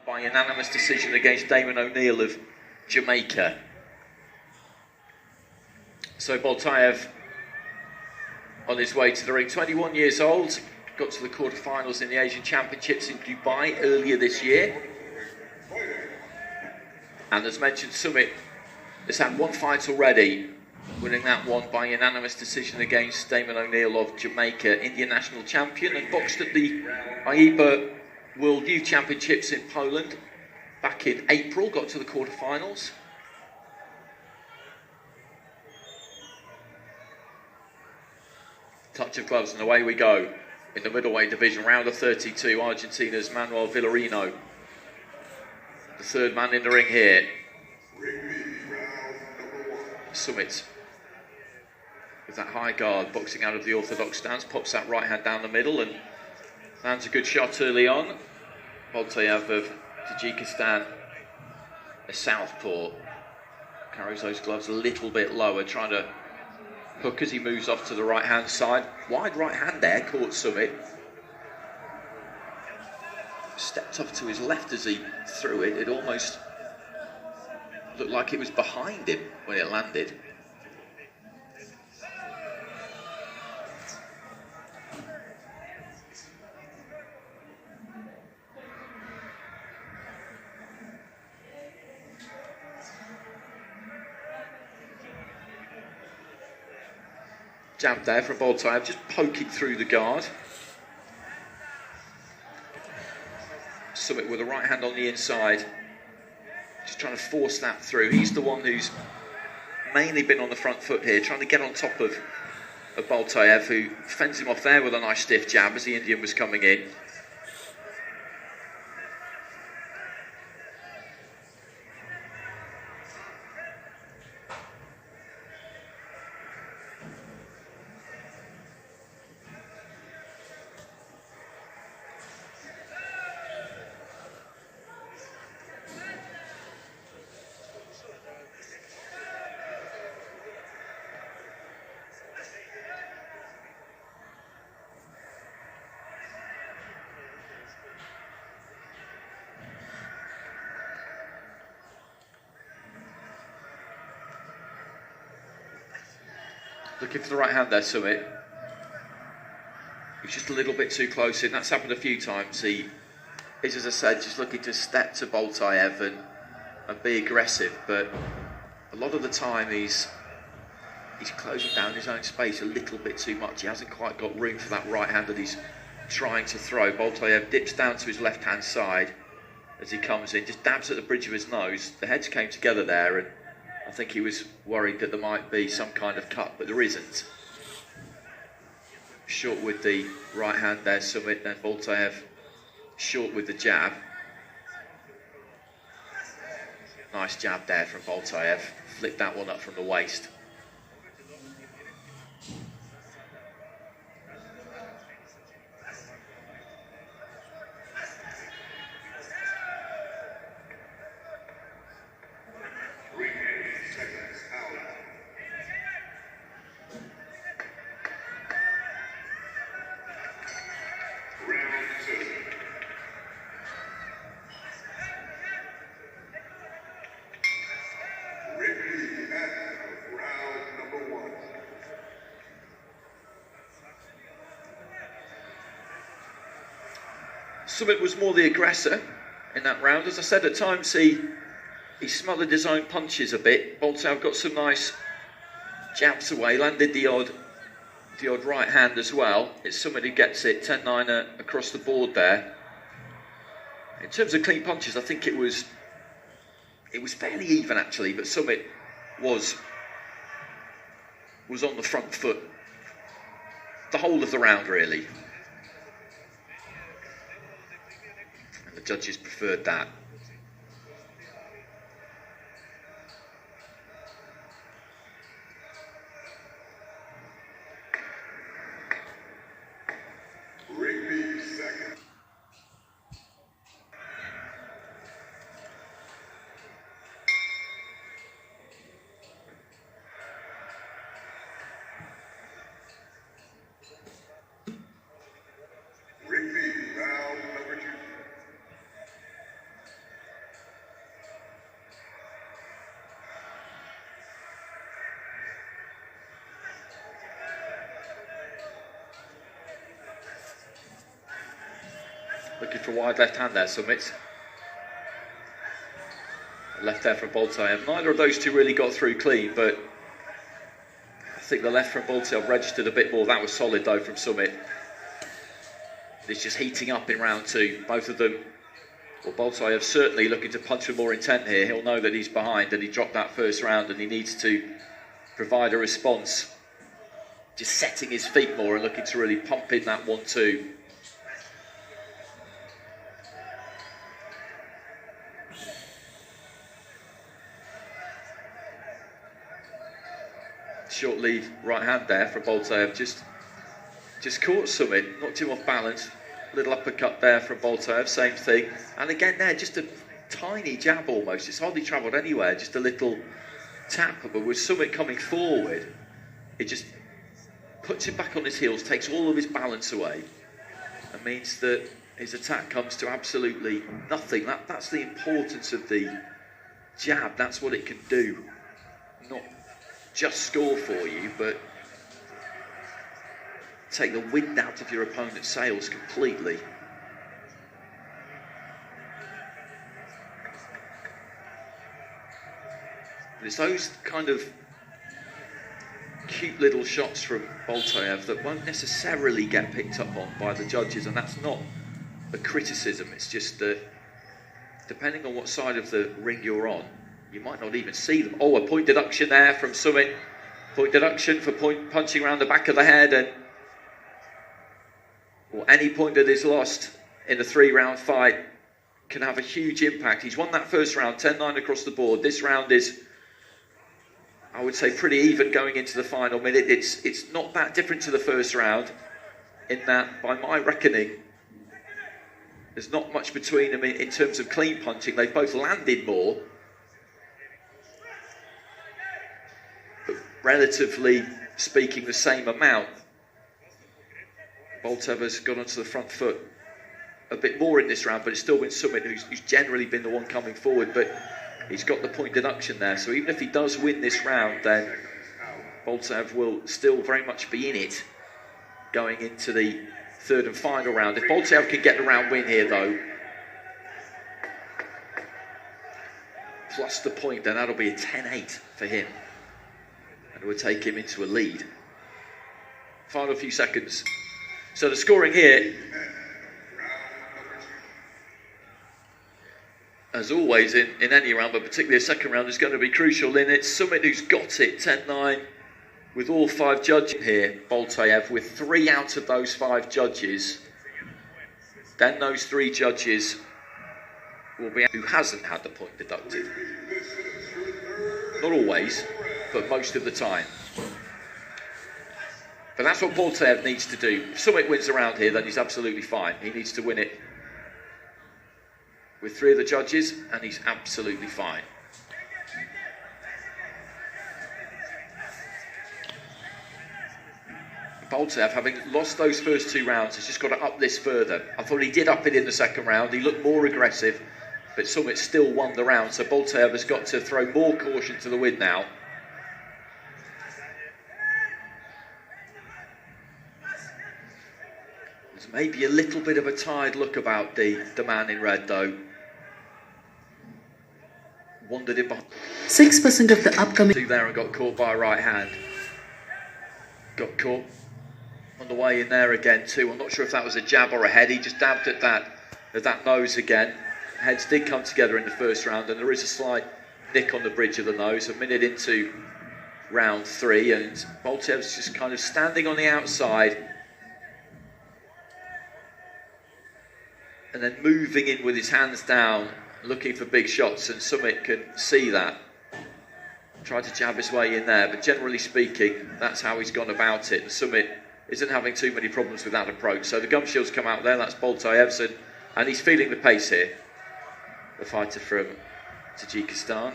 by unanimous decision against Damon O'Neill of Jamaica. So BOLTAEV on his way to the ring, 21 years old, got to the quarterfinals in the Asian Championships in Dubai earlier this year. And as mentioned, SUMIT has had one fight already, winning that one by unanimous decision against Damon O'Neill of Jamaica, Indian national champion, and boxed at the IND World Youth Championships in Poland back in April, got to the quarterfinals. Touch of gloves and away we go. In the middleweight division, round of 32, Argentina's Manuel Villarino, the third man in the ring here. SUMIT with that high guard, boxing out of the orthodox stance, pops that right hand down the middle and lands a good shot early on. BOLTAEV of Tajikistan, a southpaw, carries those gloves a little bit lower, trying to hook as he moves off to the right hand side. Wide right hand there, caught SUMIT. Stepped off to his left as he threw it. It almost looked like it was behind him when it landed. Jab there from BOLTAEV, just poking through the guard. SUMIT with a right hand on the inside, just trying to force that through. He's the one who's mainly been on the front foot here, trying to get on top of BOLTAEV, who fends him off there with a nice stiff jab as the Indian was coming in. Looking for the right hand there, SUMIT. He's just a little bit too close in. That's happened a few times. He is, as I said, just looking to step to BOLTAEV and be aggressive, but a lot of the time he's closing down his own space a little bit too much. He hasn't quite got room for that right hand that he's trying to throw. BOLTAEV dips down to his left hand side as he comes in, just dabs at the bridge of his nose. The heads came together there, and I think he was worried that there might be some kind of cut, but there isn't. Short with the right hand there, SUMIT, then BOLTAEV short with the jab. Nice jab there from BOLTAEV. Flicked that one up from the waist. SUMIT was more the aggressor in that round. As I said, at times he smothered his own punches a bit. BOLTAEV got some nice jabs away, landed the odd right hand as well. It's SUMIT who gets it, 10-9 across the board there. In terms of clean punches, I think it was fairly even actually, but SUMIT was on the front foot the whole of the round really. The judges preferred that. Looking for a wide left hand there, SUMIT. Left there from BOLTAEV. Neither of those two really got through clean, but I think the left from BOLTAEV registered a bit more. That was solid though from SUMIT. It's just heating up in round two. Both of them, well, BOLTAEV certainly looking to punch with more intent here. He'll know that he's behind and he dropped that first round and he needs to provide a response. Just setting his feet more and looking to really pump in that 1-2. Short lead right hand there from BOLTAEV, just caught SUMIT, knocked him off balance. Little uppercut there from BOLTAEV, same thing. And again there, just a tiny jab almost. It's hardly travelled anywhere, just a little tap. But with SUMIT coming forward, it just puts him back on his heels, takes all of his balance away, and means that his attack comes to absolutely nothing. That's the importance of the jab. That's what it can do. Not just score for you, but take the wind out of your opponent's sails completely. It's those kind of cute little shots from BOLTAEV that won't necessarily get picked up on by the judges, and that's not a criticism. It's just that depending on what side of the ring you're on, you might not even see them. Oh, a point deduction there from SUMIT. Point deduction for punching around the back of the head, and any point that is lost in a 3-round fight can have a huge impact. He's won that first round, 10-9 across the board. This round is, I would say, pretty even going into the final minute. It's not that different to the first round in that, by my reckoning, there's not much between them in terms of clean punching. They've both landed more, but relatively speaking the same amount. BOLTAEV has gone onto the front foot a bit more in this round, but it's still been SUMIT who's generally been the one coming forward, but he's got the point deduction there. So even if he does win this round, then BOLTAEV will still very much be in it going into the third and final round. If BOLTAEV can get the round win here though, plus the point, then that'll be a 10-8 for him, and it would take him into a lead. Final few seconds. So the scoring here, as always in any round, but particularly a second round, is going to be crucial in it. SUMIT who's got it, 10-9, with all 5 judges here. BOLTAEV with 3 out of those 5 judges. Then those 3 judges will be who hasn't had the point deducted. Not always, but most of the time. But that's what BOLTAEV needs to do. If SUMIT wins the round here, then he's absolutely fine. He needs to win it with 3 of the judges, and he's absolutely fine. BOLTAEV, having lost those first 2 rounds, has just got to up this further. I thought he did up it in the second round. He looked more aggressive, but SUMIT still won the round. So BOLTAEV has got to throw more caution to the wind now. There's maybe a little bit of a tired look about the man in red, though. Wandered in behind 6% of the upcoming there and got caught by a right hand. Got caught on the way in there again too. I'm not sure if that was a jab or a head. He just dabbed at that nose again. Heads did come together in the first round, and there is a slight nick on the bridge of the nose. A minute into round 3, and BOLTAEV's just kind of standing on the outside and then moving in with his hands down, looking for big shots, and SUMIT can see that. Tried to jab his way in there, but generally speaking, that's how he's gone about it. And SUMIT isn't having too many problems with that approach. So the gum shields come out there, that's BOLTAEV's, and he's feeling the pace here, the fighter from Tajikistan.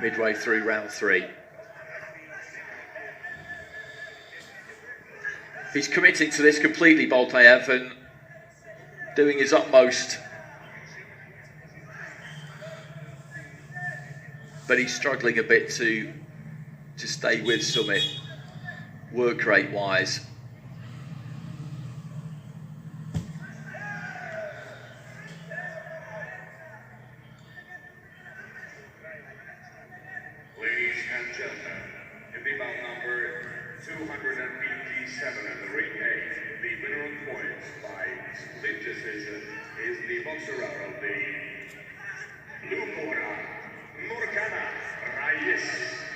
midway through round 3. He's committing to this completely, BOLTAEV, and doing his utmost. But he's struggling a bit to stay with SUMIT, work rate wise. Ladies and gentlemen, in the bout number 257 in the ring A, the winner on points by split decision is the boxer out of the blue corner, Nurkana Rayis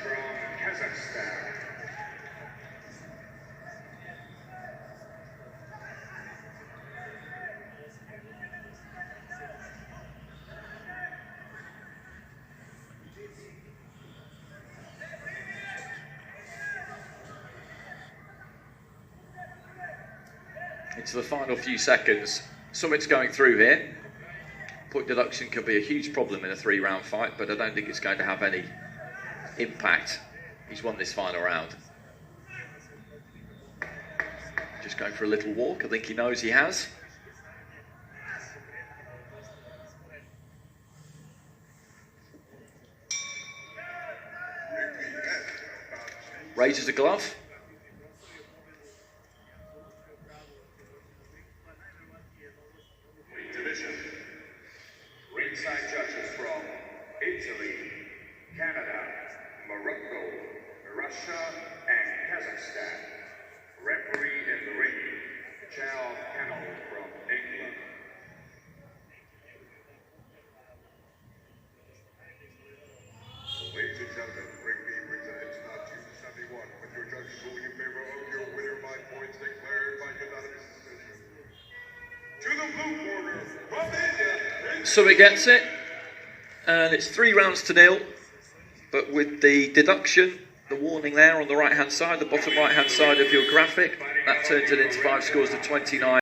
from Kazakhstan. Into the final few seconds. SUMIT's going through here. Point deduction can be a huge problem in a 3-round fight, but I don't think it's going to have any impact. He's won this final round. Just going for a little walk. I think he knows he has. Raises a glove. Ringside judges from Italy, Canada, Morocco, Russia, and Kazakhstan. Referee in the ring, Charles Cannell from England. Ladies and gentlemen, ring B brings an end to bout 271 with your judges ruling in favor of your winner by points declared by unanimous decision. To the blue corner from India. SUMIT gets it, and it's 3 rounds to 0, but with the deduction, the warning there on the right hand side, the bottom right hand side of your graphic, that turns it into 5 scores to 29.